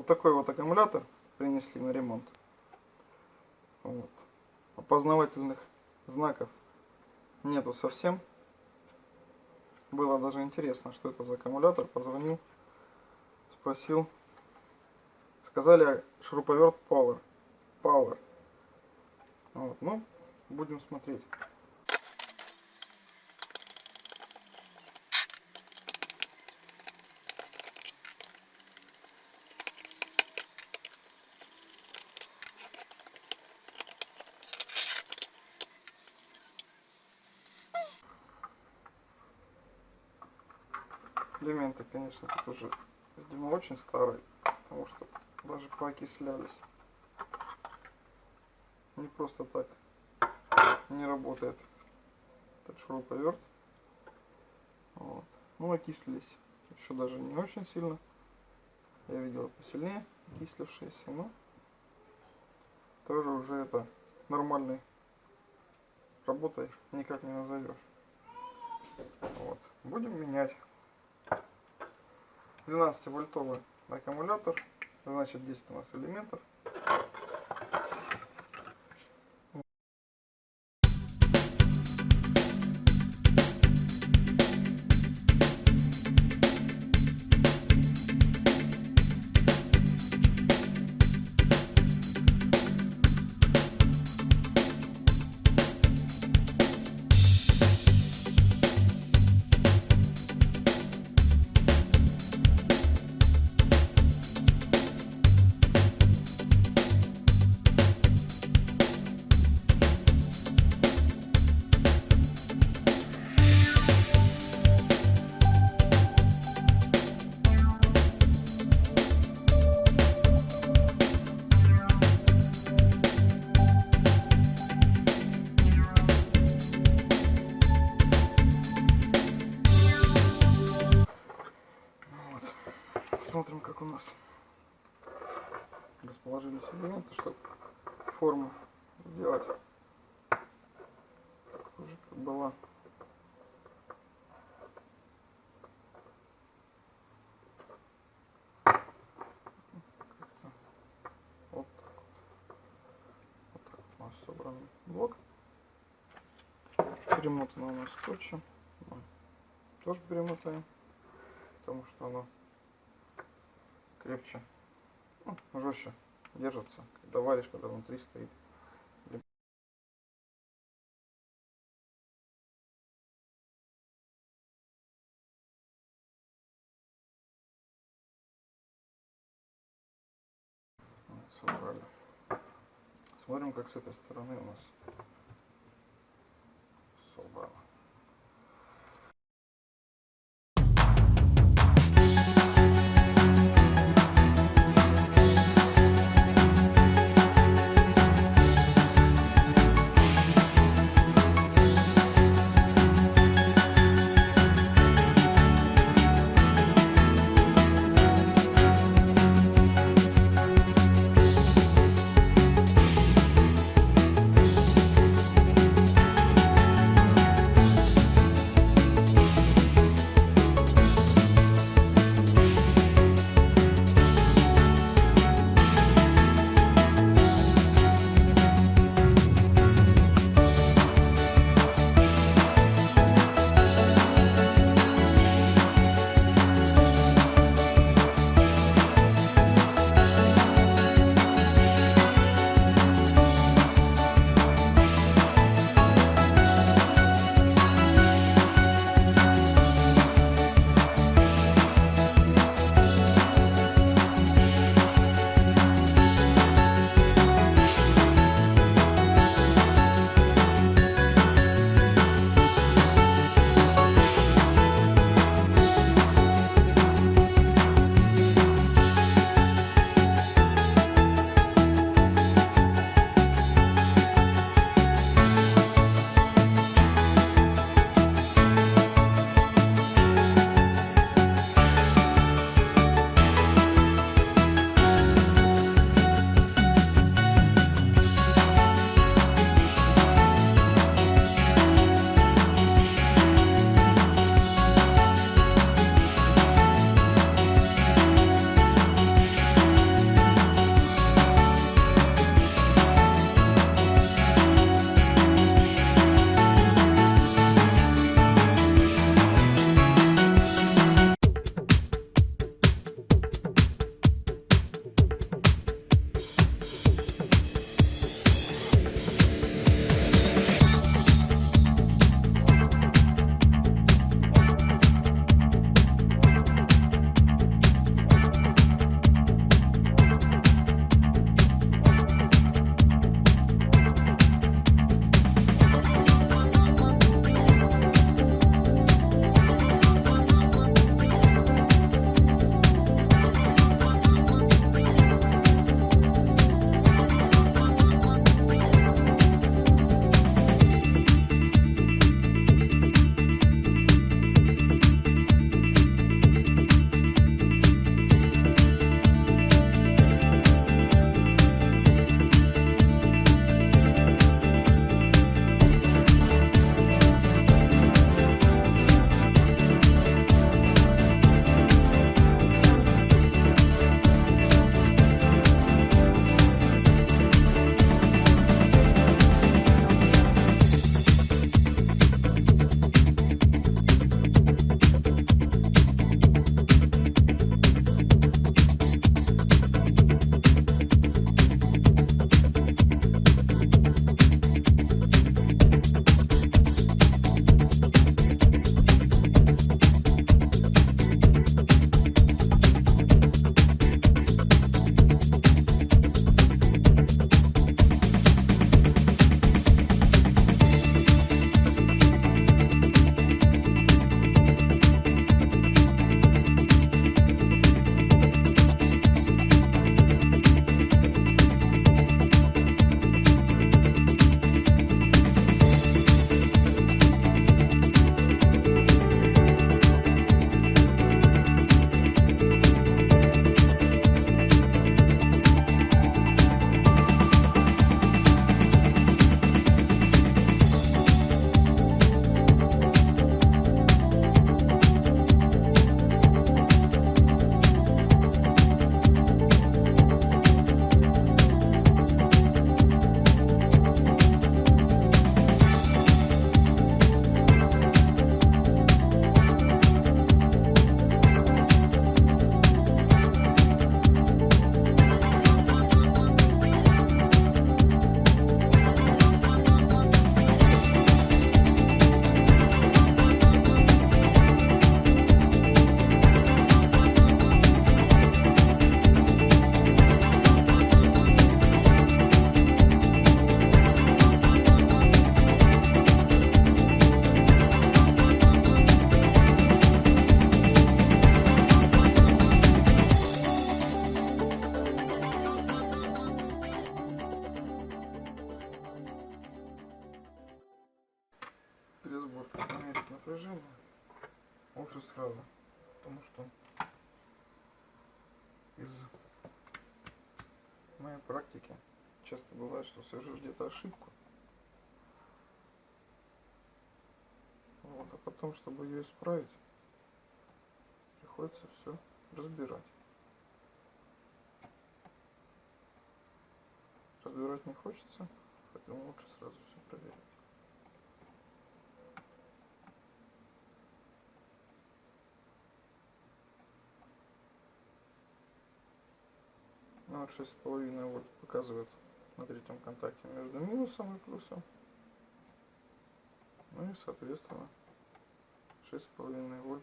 Вот такой вот аккумулятор принесли на ремонт. Вот. Опознавательных знаков нету совсем. Было даже интересно, что это за аккумулятор. Позвонил, спросил. Сказали шуруповерт Power. Вот. Ну, будем смотреть. Элементы, конечно, тут уже, видимо, очень старые, потому что даже поокислялись. Не просто так не работает этот шуруповерт. Вот. Ну, окислились еще даже не очень сильно. Я видел посильнее окислившиеся, но тоже уже это нормальной работой никак не назовешь. Вот. Будем менять. 12-вольтовый аккумулятор, значит 10 у нас элементов. Смотрим, как у нас расположились элементы, чтобы форму сделать уже как была. Вот так у нас собран блок. Перемотано у нас скотчем. Тоже перемотаем, потому что оно крепче, ну, жестче держится, когда варишь, когда внутри стоит. Собрали. Смотрим, как с этой стороны у нас собрано. сейчас будет померить напряжение, лучше сразу, потому что из моей практики часто бывает, что совершишь где-то ошибку, вот, а потом, чтобы ее исправить, приходится все разбирать. Разбирать не хочется, поэтому лучше сразу все проверить. Ну вот 6,5 вольт показывает на третьем контакте между минусом и плюсом. Ну и соответственно 6,5 вольт.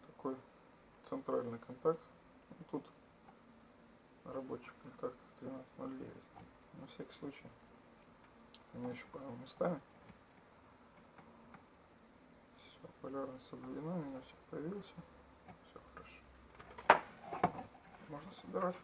Такой центральный контакт. Тут на рабочих контактах 13,09. На всякий случай не ощупаем местами. Все, полярность соблюдена, минусик появился. Все хорошо. Можно собирать.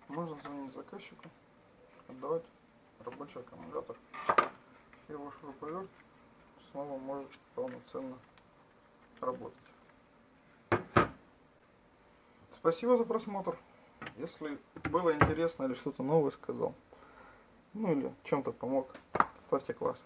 Можно звонить заказчику, отдавать рабочий аккумулятор. Его шуруповерт снова может полноценно работать. Спасибо за просмотр. Если было интересно или что-то новое сказал, ну или чем-то помог, ставьте класс.